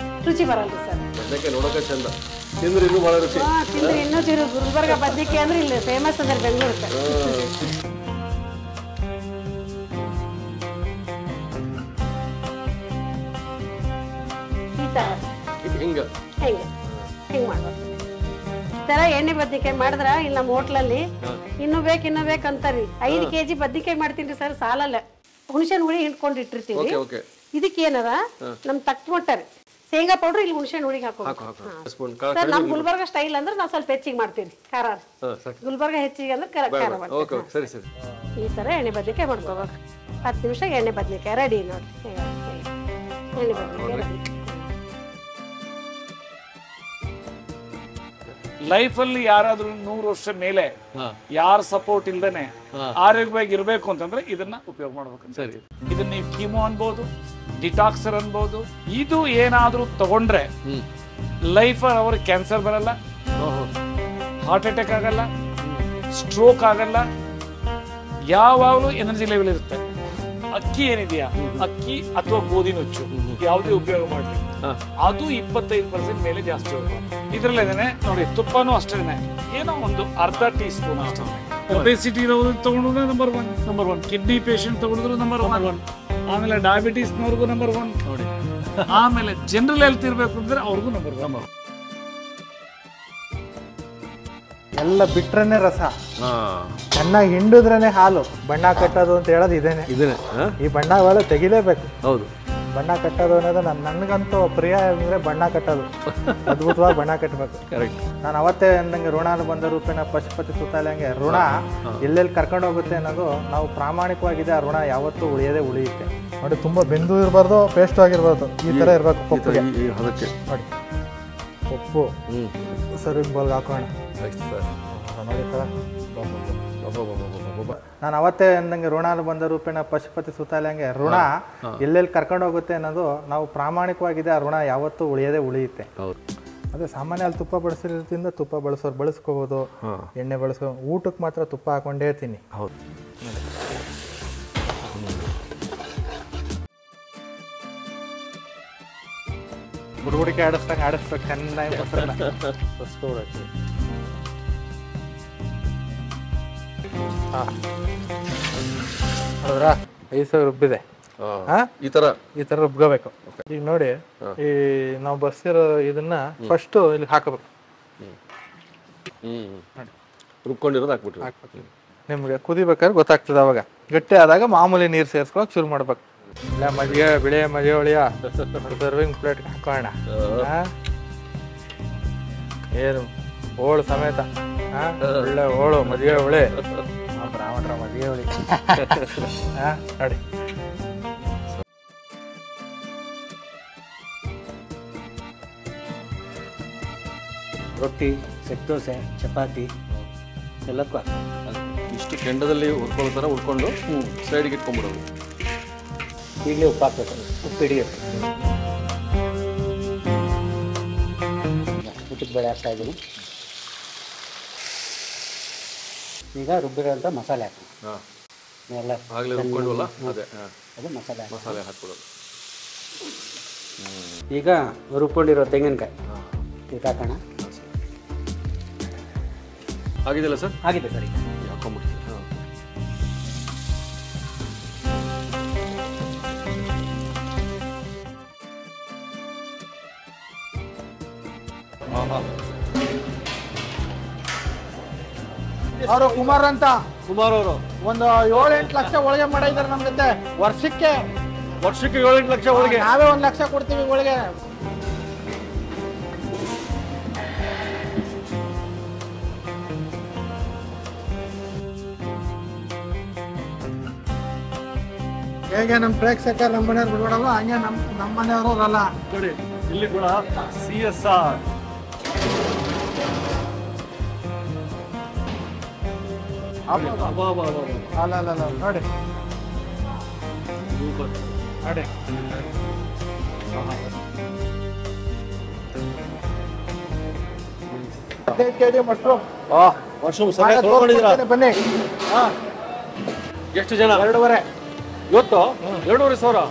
ರುಚಿ ಬರಲ್ರಿ ಸರ್. ಬದ್ನೆಕಾಯಿ ನೋಡೋಕೆ ಚಂದ, ತಿಂದ್ರೆ ಇನ್ನೂ ಭಾಳ ರುಚಿ. ತಿಂದ್ರೆ ಇನ್ನೂ ಚಿರು ಗುಲ್ಬರ್ಗ ಬದ್ನೆಕಾಯಿ ಅಂದ್ರೆ ಇಲ್ಲಿ ಫೇಮಸ್ ಅದ್ರ ಬೆಂಗಳೂರು. ಹಿಂಗೆ ಹಿಂಗೆ ಮಾಡ್ಬೇಕು. ಈ ಥರ ಎಣ್ಣೆ ಬದ್ನಿಕಾಯಿ ಮಾಡಿದ್ರ ಇಲ್ಲಿ ನಮ್ಮ ಹೋಟ್ಲಲ್ಲಿ ಇನ್ನೂ ಬೇಕಂತಾರ್ರಿ. 5 kg ಬದ್ನಿಕಾಯಿ ಮಾಡ್ತೀನಿ ಸರ್ ಸಾಲಲ್ಲ. ಹುಣಸೆಹಣ್ಣು ಹುಳಿ ಹಿಂಡ್ಕೊಂಡು ಇಟ್ಟಿರ್ತೀವಿ. ಇದಕ್ಕೆ ಏನದ ನಮ್ ತಕ್ಕ ಮಟ್ಟರಿ ಶೇಂಗಾ ಪೌಡ್ರ್ ಇಲ್ಲಿ ಹುಣಸೆಹಣ್ಣು ಹುಳಿಗೆ ಹಾಕೋಬೇಕು ಸರ್. ನಮ್ ಗುಲ್ಬರ್ಗ ಸ್ಟೈಲ್ ಅಂದ್ರೆ ನಾವು ಸ್ವಲ್ಪ ಹೆಚ್ಚಿಗೆ ಮಾಡ್ತೀವಿ ಖಾರ. ಗುಲ್ಬರ್ಗ ಹೆಚ್ಚಿಗೆ ಅಂದ್ರೆ ಖಾರ ಮಾಡ್ತೀವಿ. ಈ ತರ ಎಣ್ಣೆ ಬದ್ನಿಕಾಯಿ ಮಾಡ್ಕೋಬೇಕು. 10 ನಿಮಿಷ ಎಣ್ಣೆ ಬದ್ನಿಕಾಯಿ ರೆಡಿ ನೋಡಿ. ಎಣ್ಣೆ ಬದ್ನಿಕಾಯಿ ರೆಡಿ. ಲೈಫಲ್ಲಿ ಯಾರಾದ್ರೂ 100 ವರ್ಷ ಮೇಲೆ ಯಾರ ಸಪೋರ್ಟ್ ಇಲ್ದೇನೆ ಆರೋಗ್ಯವಾಗಿ ಇರಬೇಕು ಅಂತಂದ್ರೆ ಇದನ್ನ ಉಪಯೋಗ ಮಾಡ್ಬೇಕು. ಸರಿ, ಇದನ್ನ ನೀವು ಕೀಮೋ ಅನ್ಬೋದು, ಡಿಟಾಕ್ಸರ್ ಅನ್ಬೋದು. ಇದು ಏನಾದ್ರೂ ತಗೊಂಡ್ರೆ ಲೈಫ್ ಅವ್ರ ಕ್ಯಾನ್ಸರ್ ಬರಲ್ಲ, ಹಾರ್ಟ್ ಅಟ್ಯಾಕ್ ಆಗಲ್ಲ, ಸ್ಟ್ರೋಕ್ ಆಗಲ್ಲ, ಯಾವಾಗಲೂ ಎನರ್ಜಿ ಲೆವೆಲ್ ಇರುತ್ತೆ. ಅಕ್ಕಿ ಏನಿದೆಯಾ, ಅಕ್ಕಿ ಅಥವಾ ಗೋಧಿ ನುಚ್ಚು ಯಾವುದೇ ಉಪಯೋಗ ಮಾಡಲಿ ಅದು 25% ಮೇಲೆ ಜಾಸ್ತಿ ಹೋಗುತ್ತೆ. ಇದ್ರಲ್ಲೇನೆ ನೋಡಿ, ತುಪ್ಪನೂ ಅಷ್ಟೇನೆ, ಏನೋ ಒಂದು ಅರ್ಧ ಟೀ ಸ್ಪೂನ್ ಅಷ್ಟೇ. ಒಬೆಸಿಟಿ ಇರೋದು ತಗೊಂಡ್ರೆ ನಂಬರ್ ಒನ್, ಕಿಡ್ನಿ ಪೇಷಂಟ್ ತಗೊಂಡ್ರು ನಂಬರ್ ಒನ್, ಆಮೇಲೆ ಡಯಾಬಿಟೀಸ್ನವ್ರಿಗೂ ನಂಬರ್ ಒನ್ ನೋಡಿ, ಆಮೇಲೆ ಜನರಲ್ ಹೆಲ್ತ್ ಇರಬೇಕು ಅಂದ್ರೆ ಅವ್ರಿಗೂ ನಂಬರ್ ಒನ್. ಎಲ್ಲ ಬಿಟ್ರೇನೆ ರಸ, ಚೆನ್ನಾಗಿ ಹಿಂಡಿದ್ರೇನೆ ಹಾಲು. ಬಣ್ಣ ಕಟ್ಟೋದು ಅಂತ ಹೇಳೋದು ಇದೇನೆ. ಈ ಬಣ್ಣಗಳು ತೆಗಿಲೇಬೇಕು. ಹೌದು, ಬಣ್ಣ ಕಟ್ಟೋದು ಅನ್ನೋದು ನನಗಂತೂ ಪ್ರಿಯ ಅಂದ್ರೆ ಬಣ್ಣ ಕಟ್ಟೋದು. ಅದ್ಭುತವಾಗಿ ಬಣ್ಣ ಕಟ್ಟಬೇಕು. ಕರೆಕ್ಟ್. ನಾನು ಅವತ್ತೇ ಅಂದಂಗೆ ಋಣ ಬಂದ ರೂಪೇಣ ಪಶುಪತಿ ಸುತ್ತಾಲಂಗೆ ಋಣ ಎಲ್ಲೆಲ್ಲಿ ಕರ್ಕೊಂಡು ಹೋಗುತ್ತೆ ಅನ್ನೋದು ನಾವು ಪ್ರಾಮಾಣಿಕವಾಗಿದೆ. ಆ ಋಣ ಯಾವತ್ತೂ ಉಳಿಯದೇ ಉಳಿಯುತ್ತೆ. ನೋಡಿ, ತುಂಬಾ ಬೆಂದು ಇರಬಾರ್ದು, ಪೇಸ್ಟ್ ಆಗಿರ್ಬಾರ್ದು, ಈ ತರ ಇರಬೇಕು. ಪಪ್ಪುಗೆ ನೋಡಿ, ಪಪ್ಪು ಸರ್ವಿಂಗ್ ಬೌಲ್ಗೆ ಹಾಕೋಣ. ನೋಡಿ ಸರ್, ನಾನು ಅವತ್ತೇ ಅಂದಂಗೆ ಋಣ ಬಂದ ರೂಪೇಣ ಪಶುಪತಿ ಸುತ್ತಾಲಂಗೆ ಋಣ ಎಲ್ಲೆಲ್ಲಿ ಕರ್ಕೊಂಡು ಹೋಗುತ್ತೆ ಅನ್ನೋದು ನಾವು ಪ್ರಾಮಾಣಿಕವಾಗಿದೆ. ಆ ಋಣ ಯಾವತ್ತೂ ಉಳಿಯದೇ ಉಳಿಯುತ್ತೆ. ಅದೇ ಸಾಮಾನ್ಯ ಅಲ್ಲಿ ತುಪ್ಪ ಬಳಸಿರೋದ್ರಿಂದ ತುಪ್ಪ ಬಳಸ್ಕೋಬೋದು, ಎಣ್ಣೆ ಬಳಸ್ಕೊ. ಊಟಕ್ಕೆ ಮಾತ್ರ ತುಪ್ಪ ಹಾಕೊಂಡೇ ಇರ್ತೀನಿ. ಹೌದು, ಬುಡ್ಬುಡಿಕೆ ಆಡಿಸ್ಬೇಕು ಚೆನ್ನಾಗಿ. ಹೌದ್ರಾ, 5,000 ರುಬ್ಬಿದೆ. ಈ ತರ ರುಬ್ಕೋಬೇಕು. ಈಗ ನೋಡಿ, ಈ ನಾವು ಬರ್ಸಿರೋ ಇದನ್ನ ಫಸ್ಟ್ ಇಲ್ಲಿ ಹಾಕಬೇಕು. ರುಬ್ಕೊಂಡಿರೋದು ಹಾಕ್ಬಿಟ್ಟು ನಿಮ್ಗೆ ಕುದಿಬೇಕಾದ್ರೆ ಗೊತ್ತಾಗ್ತದೆ. ಅವಾಗ ಗಟ್ಟಿ ಆದಾಗ ಮಾಮೂಲಿ ನೀರು ಸೇರಿಸ್ಕೊಳಕ್ ಶುರು ಮಾಡ್ಬೇಕು. ಇಲ್ಲ ಮಜ್ಜಿಗೆ, ಬಿಳಿ ಮಜ್ಜಿಗೆ ಒಳಿಯ ಸರ್ವಿಂಗ್ ಪ್ಲೇಟ್ ಹಾಕೋಣ. ಏನು ಹೋಳು ಸಮೇತ, ಒಳ್ಳೆ ಹೋಳು ಮಜ್ಜಿಗೆ ಹೊಳೆ, ಬ್ರಾಹ್ಮಣರ ಮಜ್ಜಿಗೆ ಹೊಳಿ. ನೋಡಿ, ರೊಟ್ಟಿ, ಸೆಟ್ ದೋಸೆ, ಚಪಾತಿ ಎಲ್ಲಕ್ಕೂ ಇಷ್ಟು ಕೆಂಡದಲ್ಲಿ ಹುರ್ಕೊಳ್ಳೋ ಥರ ಹುರ್ಕೊಂಡು ಸೈಡ್ಗೆ ಇಟ್ಕೊಂಡ್ಬಿಡೋದು. ಈಗಲೇ ಉಪ್ಪು ಹಾಕ್ಬೇಕು, ಉಪ್ಪು ಹಿಡಿಯುತ್ತೆ. ಉದ್ದಿನ ಬೇಳೆ ಹಾಕ್ತಾ ಇದ್ದೀನಿ. ಈಗ ರುಬ್ಬಿರೋಂಥ ಮಸಾಲೆ ಹಾಕಿ ಎಲ್ಲ ಆಗಲೇ ರುಬ್ಕೊಂಡ್ವಲ್ಲ ಅದೇ ಅದು ಮಸಾಲೆ ಹಾಕ್ಬಿಡೋದು. ಈಗ ರುಬ್ಕೊಂಡಿರೋ ತೆಂಗಿನಕಾಯಿ ಈಗ ಹಾಕೋಣ. ಆಗಿದೆಯಲ್ಲ ಸರ್? ಆಗಿದೆ ಸರ್. ಈಗ ಹಾಕೊಂಡ್ಬಿಡ್ತೀವಿ. ಅವರು ಕುಮಾರ್ ಅಂತ ಕುಮಾರ್ ಅವರು ಒಂದು 7-8 ಲಕ್ಷ ಒಳಗೆ ಮಾಡಿದ್ದಾರೆ ನಮ್ಮ ಜೊತೆ. ವರ್ಷಕ್ಕೆ 7-8 ಲಕ್ಷ ಒಳಗೆ ನಾವೇ 1 ಲಕ್ಷ ಕೊಡ್ತೀವಿ ಒಳಗೆ. ಹೇಗೆ ನಮ್ಮ ಪ್ರೇಕ್ಷಕರು ನಮ್ಮ ಮನೆಯವ್ರು ಬಿಡ್ಬೇಡಲ್ಲ ಹಂಗೆ ನಮ್ಮ ಮನೆಯವರು ಅಲ್ಲ ನೋಡಿ ಇಲ್ಲಿ ಕೂಡ CSR ಅಲ್ಲ ನೋಡಿ ನೋಡಿ 15 kg ಮಶ್ರೂಮ್. ಮಶ್ರೂಮ್ ಸರಿಯಾಗಿ ತೊಗೊಂಡಿದ್ದೀರಾ? ಬನ್ನಿ. ಎಷ್ಟು ಜನ? 2.5 ಇವತ್ತು 2,500.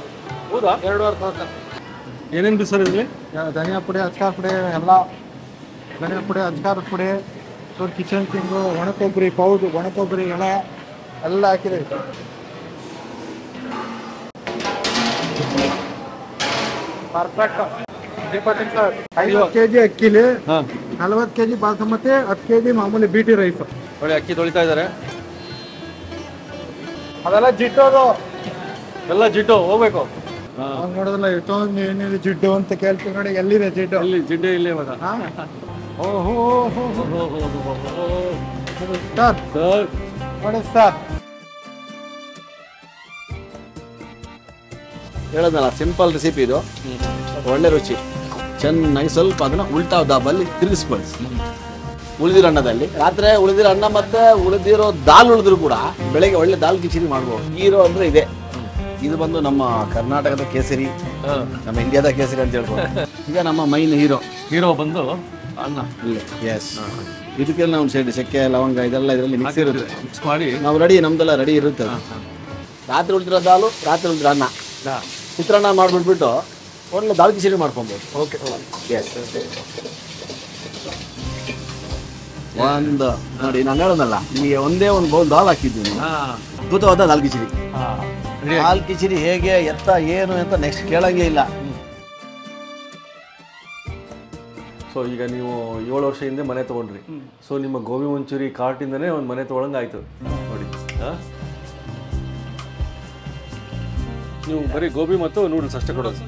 ಹೌದಾ? 2,500. ಏನೇನು ಬಿಸಾರ ಇಲ್ಲಿ? ಧನಿಯಾ ಪುಡಿ, ಅಚ್ಕಾರ ಪುಡಿ ಎಲ್ಲ. ಧನಿಯಾ ಪುಡಿ, ಅಚ್ಕಾರ ಪುಡಿ, ಸ್ವಲ್ಪ ಕಿಚನ್ ಕಿಂಗು, ಒಣಕೊಬ್ಬರಿ ಪೌಡ್ರು, ಒಣಕೊಬ್ಬರಿ ಎಳೆ ಎಲ್ಲ ಹಾಕಿದೆ. Perfect. 50 kg ಅಕ್ಕಿಲಿ 40 kg basmati, 10 kg ಮಾಮೂಲಿ BT ರೈಸ್. ನೋಡಿ ಅಕ್ಕಿ ತೊಳಿತಾ ಇದ್ದಾರೆ. ಅದೆಲ್ಲ ಜಿಟ್ಟೋದು ಎಲ್ಲ ಜಿಡ್ಡು ಹೋಗ್ಬೇಕು. ನೋಡೋದಲ್ಲ ಇಷ್ಟೊಂದು ಏನಿದೆ ಜಿಡ್ಡು ಅಂತ ಕೇಳ್ತೀವಿ. ನೋಡಿ ಎಲ್ಲಿದೆ ಜಿಡ್ಡು? ಇಲ್ಲಿ ಜಿಡ್ಡೆ ಇಲ್ಲೇ ಇವಾಗ. ಓಹೋ ಸರ್ ನೋಡಿ ಸರ್, ಹೇಳೋದಲ್ಲ ಸಿಂಪಲ್ ರೆಸಿಪಿ ಇದು. ಒಳ್ಳೆ ರುಚಿ. ಚೆನ್ನಾಗಿ ಸ್ವಲ್ಪ ಅದನ್ನ ಉಲ್ಟಾ ದಾಬಲ್ಲಿ ತಿರುಗಿಸ್ಕೊಳ್ಳಿ. ಉಳಿದಿರೋ ಅನ್ನದಲ್ಲಿ ರಾತ್ರಿ ಉಳಿದಿರೋ ಅನ್ನ ಮತ್ತೆ ಉಳಿದಿರೋ ದಾಲ್ ಉಳಿದ್ರು ಕೂಡ ಬೆಳಗ್ಗೆ ಒಳ್ಳೆ ದಾಲ್ ಕಿಚಡಿ ಮಾಡ್ಬೋದು. ಹೀರೋ ಅಂದ್ರೆ ಇದೆ. ಇದು ಬಂದು ನಮ್ಮ ಕರ್ನಾಟಕದ ಕೇಸರಿ, ನಮ್ಮ ಇಂಡಿಯಾದ ಕೇಸರಿ ಅಂತ ಹೇಳ್ಬೋದು. ಈಗ ನಮ್ಮ ಮೈನ್ ಹೀರೋ ಬಂದು ಅನ್ನ. ಇಲ್ಲ ಎಸ್, ಇದಕ್ಕೆಲ್ಲ ನಾವು ಚಕ್ಕೆ ಲವಂಗ ಇದೆಲ್ಲ ಇದರಲ್ಲಿ ಮಿಕ್ಸ್ ಇರುತ್ತೆ. ಮಿಕ್ಸ್ ಮಾಡಿ ನಾವು ರೆಡಿ, ನಮ್ದೆಲ್ಲ ರೆಡಿ ಇರುತ್ತೆ. ರಾತ್ರಿ ಉಳಿದಿರೋ ದಾಲು, ರಾತ್ರಿ ಉಳಿದಿರೋ ಅನ್ನ, ಚಿತ್ರಾನ್ನ ಮಾಡ್ಬಿಟ್ಬಿಟ್ಟು ಒಳ್ಳೆ ದಾಲ್ ಕಿಚಡಿ ಮಾಡ್ಕೊಬೋದು. Okay yes. ಒಂದು ನೋಡಿ ನಾನು ಹೇಳೋದಲ್ಲ, ನಿಮಗೆ ಒಂದೇ ಒಂದು ಬೌಲ್ ದಾಲ್ ಹಾಕಿದ್ದೀನಿ. ಅದ್ಭುತವಾದ ದಾಲ್ ಕಿಚಡಿ. ದಾಲ್ ಕಿಚಡಿ ಹೇಗೆ ಎತ್ತ ಏನು ಅಂತ ನೆಕ್ಸ್ಟ್ ಕೇಳಂಗೇ ಇಲ್ಲ. ಸೊ ಈಗ ನೀವು 7 ವರ್ಷ ಹಿಂದೆ ಮನೆ ತೊಗೊಂಡ್ರಿ. ಸೊ ನಿಮ್ಮ ಗೋಬಿ ಮಂಚೂರಿ ಕಾರ್ಟಿಂದನೇ ಒಂದು ಮನೆ ತೊಗೊಳಂಗೆ ಆಯಿತು ನೋಡಿ. ನೀವು ಬರೀ ಗೋಬಿ ಮತ್ತು ನೂಡಲ್ಸ್ ಅಷ್ಟೇ ಕೊಡೋದು.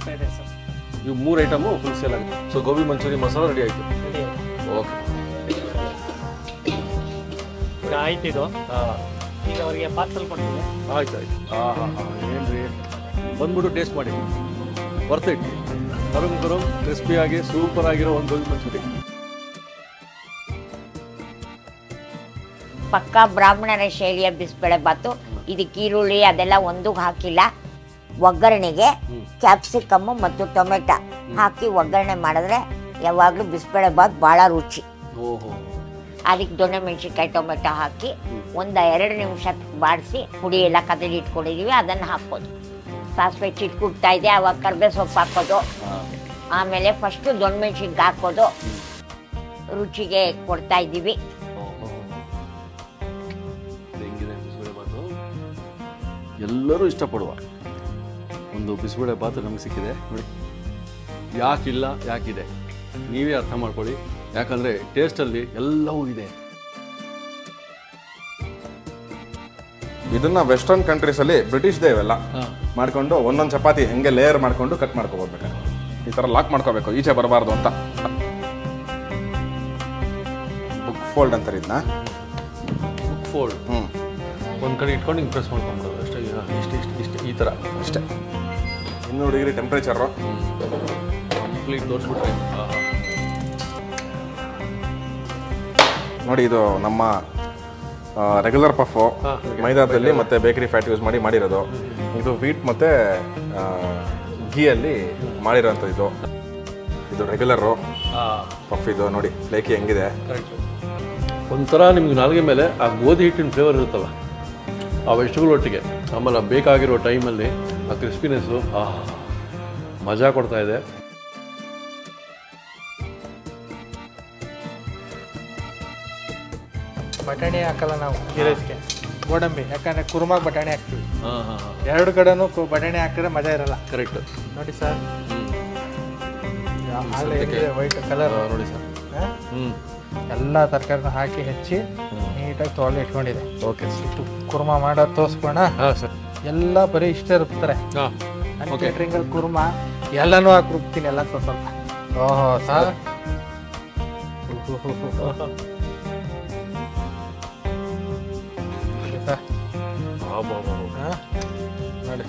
ನೀವು 3 ಐಟಮು ಫುಲ್ ಸೇಲ್ ಆಗುತ್ತೆ. ಸೊ ಗೋಬಿ ಮಂಚೂರಿ ಮಸಾಲ ರೆಡಿ ಆಯಿತು. ಓಕೆ ಆಯ್ತು. ಇದು ಈಗ ಅವರಿಗೆ ಪಾರ್ಸಲ್ ಕೊಡ್ತೀವಿ. ಆಯ್ತು ಏನ್ರಿ ಬಂದ್ಬಿಟ್ಟು ಟೇಸ್ಟ್ ಮಾಡಿ, ವರ್ತ್ ಇಟ್. ಗರಂ ಕ್ರಿಸ್ಪಿಯಾಗಿ ಸೂಪರ್ ಆಗಿರೋ ಒಂದು ಗೋಬಿ ಮಂಚೂರಿ. ಪಕ್ಕ ಬ್ರಾಹ್ಮಣರ ಶೈಲಿಯ ಬಿಸಿಬೇಳೆ ಬಾತು. ಇದಕ್ಕೆ ಈರುಳ್ಳಿ ಅದೆಲ್ಲ ಒಂದೂ ಹಾಕಿಲ್ಲ. ಒಗ್ಗರಣೆಗೆ ಕ್ಯಾಪ್ಸಿಕಮ್ಮು ಮತ್ತು ಟೊಮೆಟೊ ಹಾಕಿ ಒಗ್ಗರಣೆ ಮಾಡಿದ್ರೆ ಯಾವಾಗಲೂ ಬಿಸಿಬೇಳೆ ಬಾತ್ ಭಾಳ ರುಚಿ. ಅದಕ್ಕೆ ದೊಣ್ಣೆ ಮೆಣಸಿನ್ಕಾಯಿ ಟೊಮೆಟೊ ಹಾಕಿ 1-2 ನಿಮಿಷ ಬಾಡಿಸಿ ಪುಡಿ ಎಲ್ಲ ಕದಲಿ ಇಟ್ಕೊಂಡಿದ್ದೀವಿ, ಅದನ್ನು ಹಾಕ್ಬೋದು. ಸಾಸಿವೆ ಚಿಟ್ಕುಡ್ತಾ ಇದೆ, ಅವಾಗ ಕರ್ಬೇವು ಸೊಪ್ಪು ಹಾಕೋದು, ಆಮೇಲೆ ಫಸ್ಟು ದೊಣ್ಣೆ ಮೆಣಸಿನ್ಕಾಯಿ ಹಾಕೋದು, ರುಚಿಗೆ ಕೊಡ್ತಾ ಇದ್ದೀವಿ. ಎಲ್ಲರೂ ಇಷ್ಟಪಡುವ ಒಂದು ಬಿಸಿಬೇಳೆ ಬಾತು ನಮಗೆ ಸಿಕ್ಕಿದೆ ನೋಡಿ. ಯಾಕಿಲ್ಲ ಯಾಕಿದೆ ನೀವೇ ಅರ್ಥ ಮಾಡ್ಕೊಳ್ಳಿ. ಯಾಕಂದರೆ ಟೇಸ್ಟಲ್ಲಿ ಎಲ್ಲವೂ ಇದೆ. ಇದನ್ನ ವೆಸ್ಟರ್ನ್ ಕಂಟ್ರೀಸಲ್ಲಿ ಬ್ರಿಟಿಷ್ದೇ ಇವೆಲ್ಲ ಮಾಡ್ಕೊಂಡು ಒಂದೊಂದು ಚಪಾತಿ ಹೆಂಗೆ ಲೇಯರ್ ಮಾಡ್ಕೊಂಡು ಕಟ್ ಮಾಡ್ಕೋಬೋದು. ಬೇಕಾದ್ರೆ ಈ ಥರ ಲಾಕ್ ಮಾಡ್ಕೋಬೇಕು, ಈಚೆ ಬರಬಾರ್ದು ಅಂತ. ಬುಕ್ ಫೋಲ್ಡ್ ಅಂತಾರೆ ಇದನ್ನ. ಬುಕ್ ಫೋಲ್ಡ್ ಒಂದು ಕಡೆ ಇಟ್ಕೊಂಡು ಹಿಂಗೆ ಪ್ರೆಸ್ ಮಾಡ್ಕೊಂಡ್ಬಿಡೋದು ಅಷ್ಟೇ. ಇಷ್ಟು ಈ ಥರ ಅಷ್ಟೇ. 200 ಡಿಗ್ರಿ ಟೆಂಪ್ರೇಚರು ಕಂಪ್ಲೀಟ್ ತೋರಿಸ್ಬಿಟ್ರೆ ನೋಡಿ. ಇದು ನಮ್ಮ ರೆಗ್ಯುಲರ್ ಪಫು ಮೈದಾದಲ್ಲಿ ಮತ್ತೆ ಬೇಕರಿ ಫ್ಯಾಟ್ ಯೂಸ್ ಮಾಡಿ ಮಾಡಿರೋದು. ಇದು ವೀಟ್ ಮತ್ತೆ ಘೀಯಲ್ಲಿ ಮಾಡಿರೋಂಥದ್ದು. ಇದು ರೆಗ್ಯುಲರು ಪಫ್. ಇದು ನೋಡಿ ಫ್ಲೇಕಿ ಹೆಂಗಿದೆ. ಒಂಥರ ನಿಮ್ಗೆ ನಾಲ್ಗೆ ಮೇಲೆ ಆ ಗೋಧಿ ಹಿಟ್ಟಿನ ಫ್ಲೇವರ್ ಇರುತ್ತಲ್ಲ ಆ ವೆಜಿಟಬಲ್ ಒಟ್ಟಿಗೆ, ಆಮೇಲೆ ಬೇಕಾಗಿರೋ ಟೈಮಲ್ಲಿ ಆ ಕ್ರಿಸ್ಪಿನೆಸ್ಸು ಮಜಾ ಕೊಡ್ತಾ ಇದೆ. ಬಟಾಣಿ ಹಾಕಲ್ಲ ನಾವು ಗೀ ರೈಸ್ಗೆ, ಗೋಡಂಬಿ. ಯಾಕಂದ್ರೆ ಕುರ್ಮಾಗ ಬಟಾಣಿ ಹಾಕ್ತೀವಿ. ಎರಡು ಕಡೆನೂ ಬಟಾಣಿ ಹಾಕಿದ್ರೆ ಮಜಾ ಇರಲ್ಲ. ಕರೆಕ್ಟ್ ನೋಡಿ ಸರ್, ವೈಟ್ ಕಲರ್ ನೋಡಿ ಸರ್. ಎಲ್ಲ ತರಕಾರಿನ ಹಾಕಿ ಹೆಚ್ಚಿ ನೀಟಾಗಿ ತೊಳೆದು ಇಟ್ಕೊಂಡಿದೆ. ಓಕೆ, ಕುರ್ಮಾ ಮಾಡೋದು ತೋರಿಸ್ಬೋಣ. ಎಲ್ಲ ಬರೀ ಇಷ್ಟೇ ರುಬ್ತಾರೆ. ಕೇಟ್ರಿಂಗಲ್ಲಿ ಕುರ್ಮಾ ಎಲ್ಲನೂ ಹಾಕಿ ರುಬ್ತೀನಿ, ಎಲ್ಲ ಸ್ವಲ್ಪ. ಓಹೋ ಸರ್, ನೋಡಿ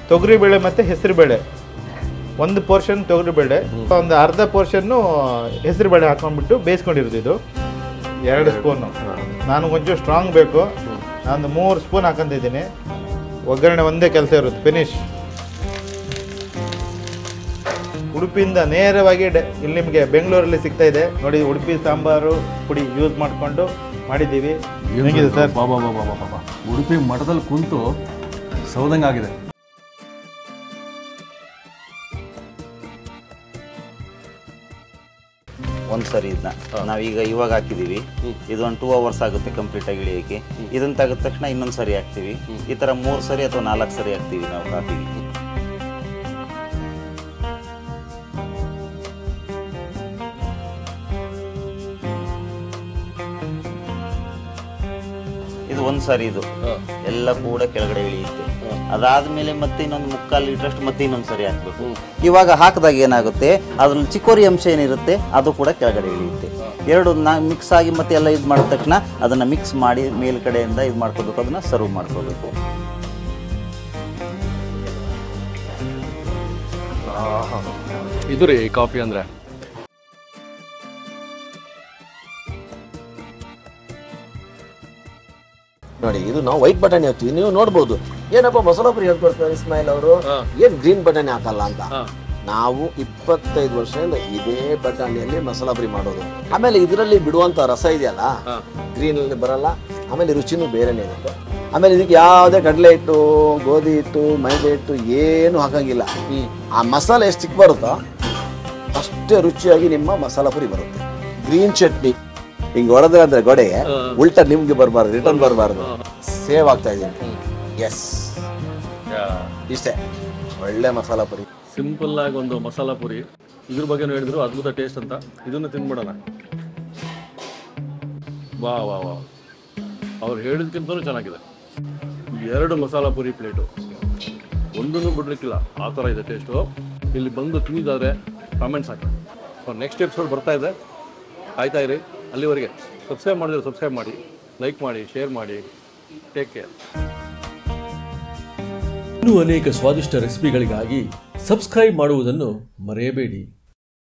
ತೊಗರಿಬೇಳೆ ಮತ್ತು ಹೆಸರುಬೇಳೆ, ಒಂದು ಪೋರ್ಷನ್ ತೊಗರಿಬೇಳೆ, ಒಂದು ಅರ್ಧ ಪೋರ್ಷನ್ನು ಹೆಸರುಬೇಳೆ ಹಾಕೊಂಡ್ಬಿಟ್ಟು ಬೇಯಿಸ್ಕೊಂಡಿರೋದು. ಇದು 2 ಸ್ಪೂನು. ನಾನು ಕೊಂಚ ಸ್ಟ್ರಾಂಗ್ ಬೇಕು, ನಾನು 3 ಸ್ಪೂನ್ ಹಾಕೊಂತಿದ್ದೀನಿ. ಒಗ್ಗರಣೆ ಒಂದೇ ಕೆಲಸ ಇರುತ್ತೆ, ಫಿನಿಶ್. ಉಡುಪಿಯಿಂದ ನೇರವಾಗಿ ಇಲ್ಲಿ ನಿಮಗೆ ಬೆಂಗಳೂರಲ್ಲಿ ಸಿಗ್ತಾ ಇದೆ ನೋಡಿ. ಉಡುಪಿ ಸಾಂಬಾರು ಪುಡಿ ಯೂಸ್ ಮಾಡಿಕೊಂಡು ಮಾಡಿದ್ದೀವಿ. ಹೇಗಿದೆ ಸರ್? ಉಡುಪಿ ಮಠದಲ್ಲಿ ಕುಂತು ಸೌದಂಗಾಗಿದೆ. ಒಂದು ಸರಿ ಇದನ್ನ ನಾವೀಗ ಇವಾಗ ಹಾಕಿದ್ದೀವಿ. ಇದು ಒಂದು 2 hours ಆಗುತ್ತೆ ಕಂಪ್ಲೀಟಾಗಿ ಇಳಿಯೋಕ್ಕೆ. ಇದನ್ನು ತೆಗೆದ ತಕ್ಷಣ ಇನ್ನೊಂದು ಸರಿ ಹಾಕ್ತೀವಿ. ಈ ಥರ 3 ಸರಿ ಅಥವಾ 4 ಸರಿ ಹಾಕ್ತೀವಿ ನಾವು ಕಾಫಿಗೆ. ಇದು ಒಂದು ಸಾರಿ ಇದು ಎಲ್ಲ ಕೂಡ ಕೆಳಗಡೆ ಇಳಿಯುತ್ತೆ. ಅದಾದ್ಮೇಲೆ ಮತ್ತೆ ಇನ್ನೊಂದು 3/4 ಲೀಟರ್ ಮತ್ತೆ ಇನ್ನೊಂದು ಸರಿ ಹಾಕ್ಬೇಕು. ಇವಾಗ ಹಾಕಿದಾಗ ಏನಾಗುತ್ತೆ, ಅದ್ರಲ್ಲಿ ಚಿಕೋರಿ ಅಂಶ ಏನಿರುತ್ತೆ ಅದು ಕೂಡ ಕೆಳಗಡೆ ಇಳಿಯುತ್ತೆ. ಎರಡು ಮಿಕ್ಸ್ ಆಗಿ ಮತ್ತೆ ಎಲ್ಲ ಇದು ಮಾಡಿದ ತಕ್ಷಣ ಅದನ್ನ ಮಿಕ್ಸ್ ಮಾಡಿ ಮೇಲ್ಗಡೆಯಿಂದ ಇದು ಮಾಡ್ಕೋಬೇಕು, ಅದನ್ನ ಸರ್ವ್ ಮಾಡ್ಕೋಬೇಕು. ಇದು ರೀ ಕಾಫಿ ಅಂದ್ರೆ. ನೋಡಿ, ಇದು ನಾವು ವೈಟ್ ಬಟಾಣಿ ಹಾಕ್ತೀವಿ. ನೀವು ನೋಡ್ಬೋದು, ಏನಪ್ಪ ಮಸಾಲಾ ಪುರಿ ಹೇಳ್ಕೊಡ್ತಾರೆ ಇಸ್ಮಾಯಿಲ್ ಅವರು, ಏನ್ ಗ್ರೀನ್ ಬಟಾಣಿ ಹಾಕಲ್ಲ ಅಂತ. ನಾವು 25 ವರ್ಷದಿಂದ ಇದೇ ಬಟಾಣಿಯಲ್ಲಿ ಮಸಾಲಾ ಪುರಿ ಮಾಡೋದು. ಆಮೇಲೆ ಇದರಲ್ಲಿ ಬಿಡುವಂತ ರಸ ಇದೆಯಲ್ಲ, ಗ್ರೀನ್ ಅಲ್ಲಿ ಬರಲ್ಲ. ಆಮೇಲೆ ರುಚಿನೂ ಬೇರೆನೇ ಇರುತ್ತೆ. ಆಮೇಲೆ ಇದಕ್ಕೆ ಯಾವುದೇ ಕಡಲೆ ಹಿಟ್ಟು, ಗೋಧಿ ಹಿಟ್ಟು, ಮೈದಾ ಹಿಟ್ಟು ಏನು ಹಾಕಂಗಿಲ್ಲ. ಆ ಮಸಾಲೆ ಎಷ್ಟು ಚಿಕ್ಕ ಬರುತ್ತೋ ಅಷ್ಟೇ ರುಚಿಯಾಗಿ ನಿಮ್ಮ ಮಸಾಲಾ ಪುರಿ ಬರುತ್ತೆ. ಗ್ರೀನ್ ಚಟ್ನಿ ಹಿಂಗೆ ಹೊಡೆದ್ರೆ ಅಂದ್ರೆ ಗೋಡೆಗೆ ಉಲ್ಟಾ ನಿಮ್ಗೆ ಬರಬಾರ್ದು, ರಿಟರ್ನ್ ಬರಬಾರ್ದು. ಸೇವ್ ಆಗ್ತಾ ಇದ್ದೀನಿ. ಎಸ್, ಇಷ್ಟೇ ಒಳ್ಳೆ ಮಸಾಲಾ ಪುರಿ. ಸಿಂಪಲ್ ಆಗಿ ಒಂದು ಮಸಾಲಾ ಪುರಿ. ಇದ್ರ ಬಗ್ಗೆ ಹೇಳಿದ್ರು ಅದ್ಭುತ ಟೇಸ್ಟ್ ಅಂತ. ಇದನ್ನು ತಿನ್ಬಿಡೋಣ. ವಾ ವಾ ವಾ, ಅವ್ರು ಹೇಳಿದ್ಕಿಂತಲೂ ಚೆನ್ನಾಗಿದೆ. 2 ಮಸಾಲಾ ಪುರಿ ಪ್ಲೇಟು, ಒಂದನ್ನು ಬಿಡ್ಲಿಕ್ಕಿಲ್ಲ, ಆ ಥರ ಇದೆ ಟೇಸ್ಟು. ಇಲ್ಲಿ ಬಂದು ತಿಂದಿದ್ದಾದ್ರೆ ಕಾಮೆಂಟ್ಸ್ ಹಾಕಿ. ನೆಕ್ಸ್ಟ್ ಎಪಿಸೋಡ್ ಬರ್ತಾ ಇದೆ, ಕಾಯ್ತಾ ಇರಿ. ಅಲ್ಲಿವರೆಗೆ ಸಬ್ಸ್ಕ್ರೈಬ್ ಮಾಡಿದ್ರೆ ಸಬ್ಸ್ಕ್ರೈಬ್ ಮಾಡಿ, ಲೈಕ್ ಮಾಡಿ, ಶೇರ್ ಮಾಡಿ. Take care. ಇನ್ನೂ ಅನೇಕ ಸ್ವಾದಿಷ್ಟ ರೆಸಿಪಿಗಳಿಗಾಗಿ ಸಬ್ಸ್ಕ್ರೈಬ್ ಮಾಡುವುದನ್ನು ಮರೆಯಬೇಡಿ.